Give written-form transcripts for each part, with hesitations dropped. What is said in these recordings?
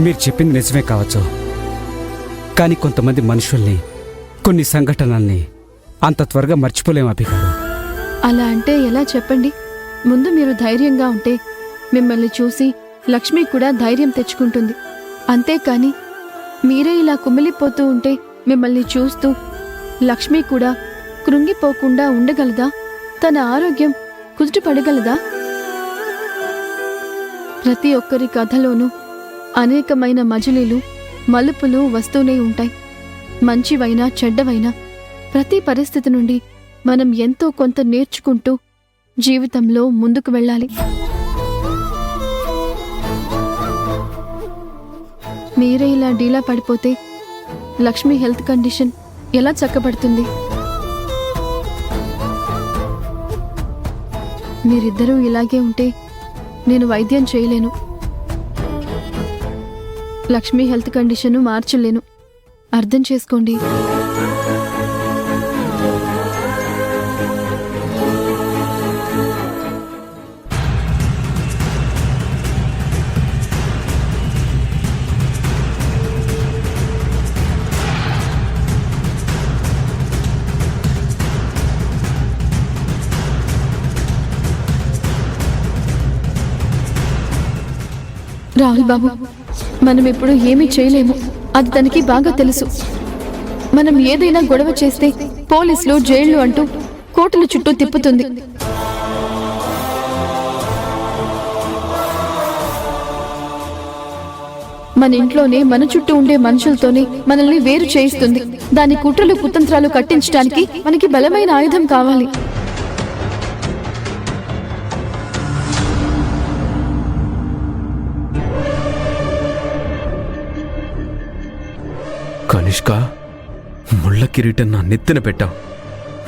మీరు చెప్పింది నిజమే కావచ్చు, కానీ కొంతమంది మనుషుల్ని, కొన్ని సంఘటనల్ని అంత త్వరగా మర్చిపోలేం అభి గారు. అలా అంటే ఎలా చెప్పండి? ముందు మీరు ధైర్యంగా ఉంటే మిమ్మల్ని చూసి లక్ష్మి కూడా ధైర్యం తెచ్చుకుంటుంది. అంతేకాని మీరే ఇలా కుమిలిపోతూ ఉంటే మిమ్మల్ని చూస్తూ లక్ష్మి కూడా కృంగిపోకుండా ఉండగలదా? తన ఆరోగ్యం కుదుటపడగలదా? ప్రతి ఒక్కరి కథలోనూ అనేకమైన మజిలీలు, మలుపులు వస్తూనే ఉంటాయి. మంచివైనా చెడ్డవైనా ప్రతి పరిస్థితి నుండి మనం ఎంతో కొంత నేర్చుకుంటూ జీవితంలో ముందుకు వెళ్ళాలి. మీరే ఇలా డీలా పడిపోతే లక్ష్మి హెల్త్ కండిషన్ ఎలా చక్కబడుతుంది? మీరిద్దరూ ఇలాగే ఉంటే నేను వైద్యం చేయలేను, లక్ష్మి హెల్త్ కండిషను మార్చలేను. అర్థం చేసుకోండి. రాహుల్ బాబు, మనం ఇప్పుడు ఏమీ చేయలేము, అది తనకి బాగా తెలుసు. మనం ఏదైనా గొడవ చేస్తే పోలీసులు, జైళ్లు అంటూ కోర్టుల చుట్టూ తిప్పుతుంది. మన ఇంట్లోనే, మన చుట్టూ ఉండే మనుషులతోనే మనల్ని వేరు చేయిస్తుంది. దాని కుట్రలు, కుతంత్రాలు కట్టించడానికి మనకి బలమైన ఆయుధం కావాలి. కనిష్క, ముళ్ళ కిరీటం నా నెత్తిన పెట్టావు,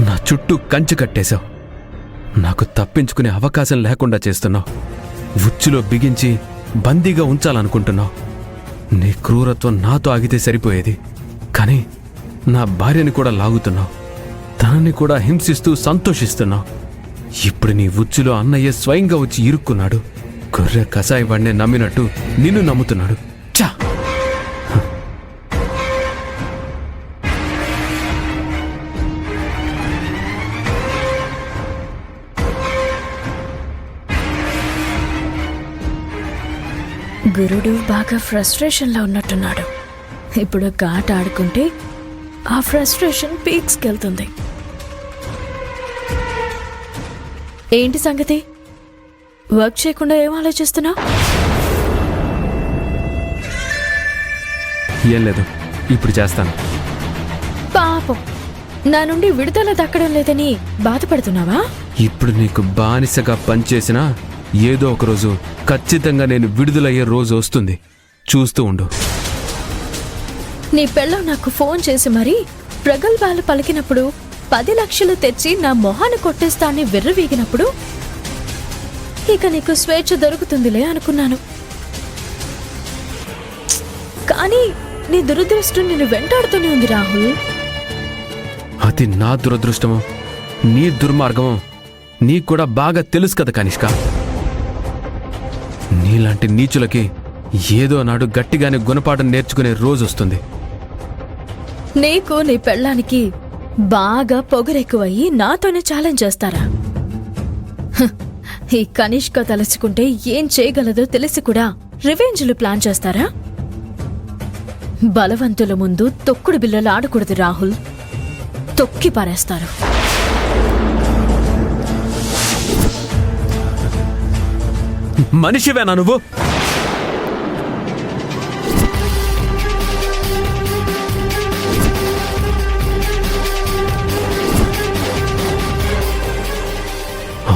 నా చుట్టూ కంచె కట్టేశావు, నాకు తప్పించుకునే అవకాశం లేకుండా చేస్తున్నావు, ఉచ్చులో బిగించి బందీగా ఉంచాలనుకుంటున్నావు. నీ క్రూరత్వం నాతో ఆగితే సరిపోయేది, కానీ నా భార్యని కూడా లాగుతున్నావు, తనని కూడా హింసిస్తూ సంతోషిస్తున్నావు. ఇప్పుడు నీ ఉచ్చులో అన్నయ్య స్వయంగా వచ్చి ఇరుక్కున్నాడు. గొర్రె కసాయి వాడినే నమ్మినట్టు నిన్ను నమ్ముతున్నాడు. చా! గురుడు బాగా ఫ్రస్ట్రేషన్లో ఉన్నట్టున్నాడు. ఇప్పుడు ఒక ఆట ఆడుకుంటే ఆ ఫ్రస్ట్రేషన్ పీక్స్కి వెళ్తుంది. ఏంటి సంగతి? వర్క్ చేయకుండా ఏం ఆలోచిస్తున్నావు? ఏం లేదు, ఇప్పుడు చేస్తాను. పాపం, నా నుండి విడుదల దక్కడం లేదని బాధపడుతున్నావా? ఇప్పుడు నీకు బానిసగా పనిచేసినా ఏదో ఒకరోజు ఖచ్చితంగా నేను విడుదలయ్యే రోజు వస్తుంది, చూస్తూ ఉండు. నీ పెళ్ళం నాకు ఫోన్ చేసి మరీ ప్రగల్భాలు పలికినప్పుడు, 10 లక్షలు తెచ్చి నా మొహాన్ని కొట్టేస్తాన్ని విర్రవీగినప్పుడు ఇక నీకు స్వేచ్ఛ దొరుకుతుందిలే అనుకున్నాను. కానీ నీ దురదృష్టం నిన్ను వెంటాడుతూనే ఉంది రాహుల్. అది నా దురదృష్టమో నీ దుర్మార్గమో నీకు కూడా బాగా తెలుసు కదా కనిష్క. నీలాంటి నీచులకి ఏదో నాడు గట్టిగానే గుణపాఠం నేర్చుకునే రోజు వస్తుంది. నీకు నీ పెళ్ళానికి బాగా పొగరెక్కువయ్యి నాతోనే ఛాలెంజ్ చేస్తారా? ఈ కనిష్క తలుచుకుంటే ఏం చేయగలదో తెలిసి కూడా రివెంజ్లు ప్లాన్ చేస్తారా? బలవంతుల ముందు తొక్కుడు బిల్లలు ఆడకూడదు రాహుల్, తొక్కి పారేస్తారు. మనిషివేనా నువ్వు?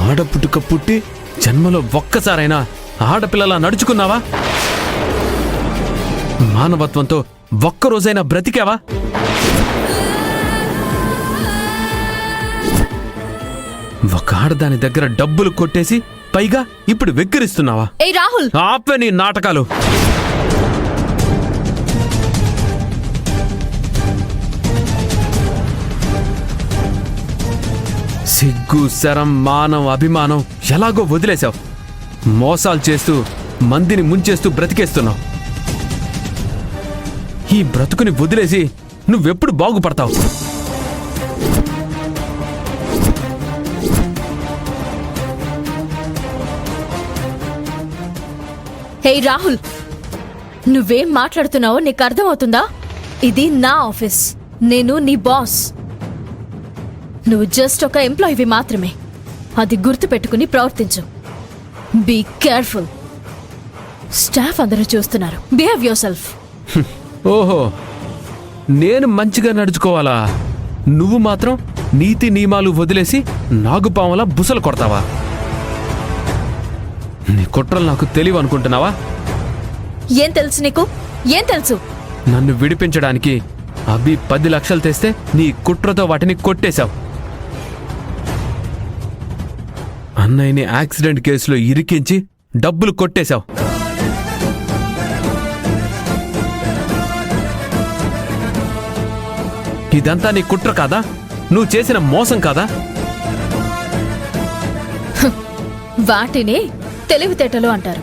ఆడపుట్టుక పుట్టి జన్మలో ఒక్కసారైనా ఆడపిల్లలా నడుచుకున్నావా? మానవత్వంతో ఒక్కరోజైనా బ్రతికావా? ఒక ఆడదాని దగ్గర డబ్బులు కొట్టేసి పైగా ఇప్పుడు వెక్కిరిస్తున్నావా? ఏ రాహుల్, ఆపే నీ నాటకాలు. సిగ్గు, శరం, మానం, అభిమానం ఎలాగో వదిలేశావు. మోసాలు చేస్తూ మందిని ముంచేస్తూ బ్రతికేస్తున్నావు. ఈ బ్రతుకుని వదిలేసి నువ్వెప్పుడు బాగుపడతావు? హే రాహుల్, నువ్వేం మాట్లాడుతున్నావో నీకు అర్థమవుతుందా? ఇది నా ఆఫీస్, నేను నీ బాస్. నువ్వు జస్ట్ ఒక ఎంప్లాయీవి మాత్రమే. అది గుర్తు పెట్టుకుని ప్రవర్తించు. Be careful. స్టాఫ్ అందరూ చూస్తున్నారు. Behave your self. ఓహో, నేను మంచిగా నడుచుకోవాలా? నువ్వు మాత్రం నీతి నియమాలు వదిలేసి నాగుపాములా బుసలు కొడతావా? నీ కుట్రలు నాకు తెలియవు అనుకుంటున్నావా? ఏం తెలుసు నీకు? ఏం తెలుసు? నన్ను విడిపించడానికి అభి 10 లక్షలు తెస్తే నీ కుట్రతో వాటిని కొట్టేశావు. అన్నయ్యని యాక్సిడెంట్ కేసులో ఇరికించి డబ్బులు కొట్టేశావు. ఇదంతా నీ కుట్ర కాదా? నువ్వు చేసిన మోసం కాదా? వాటిని తెలివితేటలు అంటారు.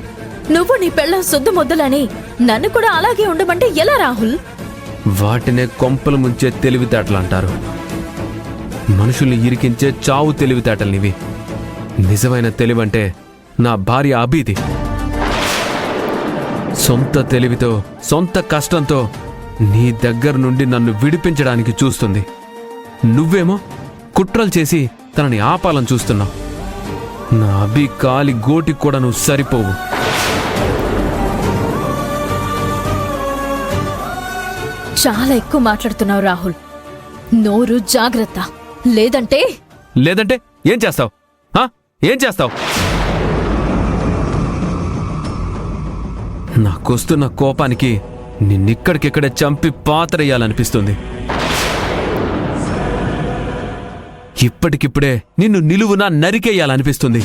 నువ్వు నీ పెళ్ళం శుద్ధ మొద్దులని నన్ను కూడా అలాగే ఉండమంటే ఎలా రాహుల్? వాటినే కొంపలు ముంచే తెలివితేటలు అంటారు. మనుషుల్ని ఇరికించే చావు తెలివితేటలనివి. నిజమైన తెలివంటే నా భార్య అభిది. సొంత తెలివితో, సొంత కష్టంతో నీ దగ్గర నుండి నన్ను విడిపించడానికి చూస్తుంది. నువ్వేమో కుట్రలు చేసి తనని ఆపాలని చూస్తున్నావు. నా అభి కాలి గోటికి కూడా నువ్వు సరిపోవు. చాలా ఎక్కువ మాట్లాడుతున్నావు రాహుల్. నోరు జాగ్రత్త, లేదంటే లేదంటే ఏం చేస్తావు? ఏం చేస్తావు? నాకొస్తున్న కోపానికి నిన్నిక్కడికిక్కడే చంపి పాతరేయాలనిపిస్తుంది. ఇప్పటికిప్పుడే నిన్ను నిలువునా నరికేయాలనిపిస్తుంది.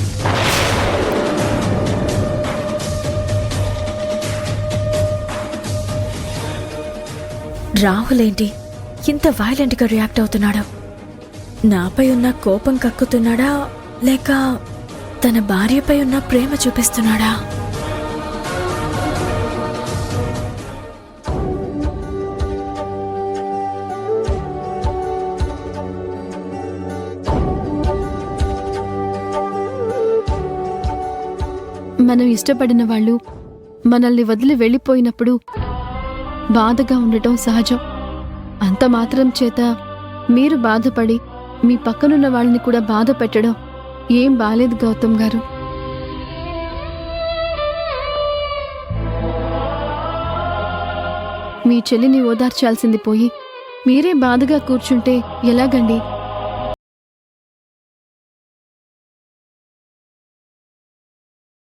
రాహుల్ ఏంటి ఇంత వైలెంట్గా రియాక్ట్ అవుతున్నాడు? నాపై ఉన్న కోపం కక్కుతున్నాడా, లేక తన భార్యపై ఉన్న ప్రేమ చూపిస్తున్నాడా? మనం ఇష్టపడిన వాళ్ళు మనల్ని వదిలి వెళ్ళిపోయినప్పుడు బాధగా ఉండటం సహజం. అంత మాత్రం చేత మీరు బాధపడి మీ పక్కనున్న వాళ్ళని కూడా బాధ పెట్టడం ఏం బాలేదు గౌతమ్ గారు. మీ చెల్లిని ఓదార్చాల్సింది పోయి మీరే బాధగా కూర్చుంటే ఎలాగండి?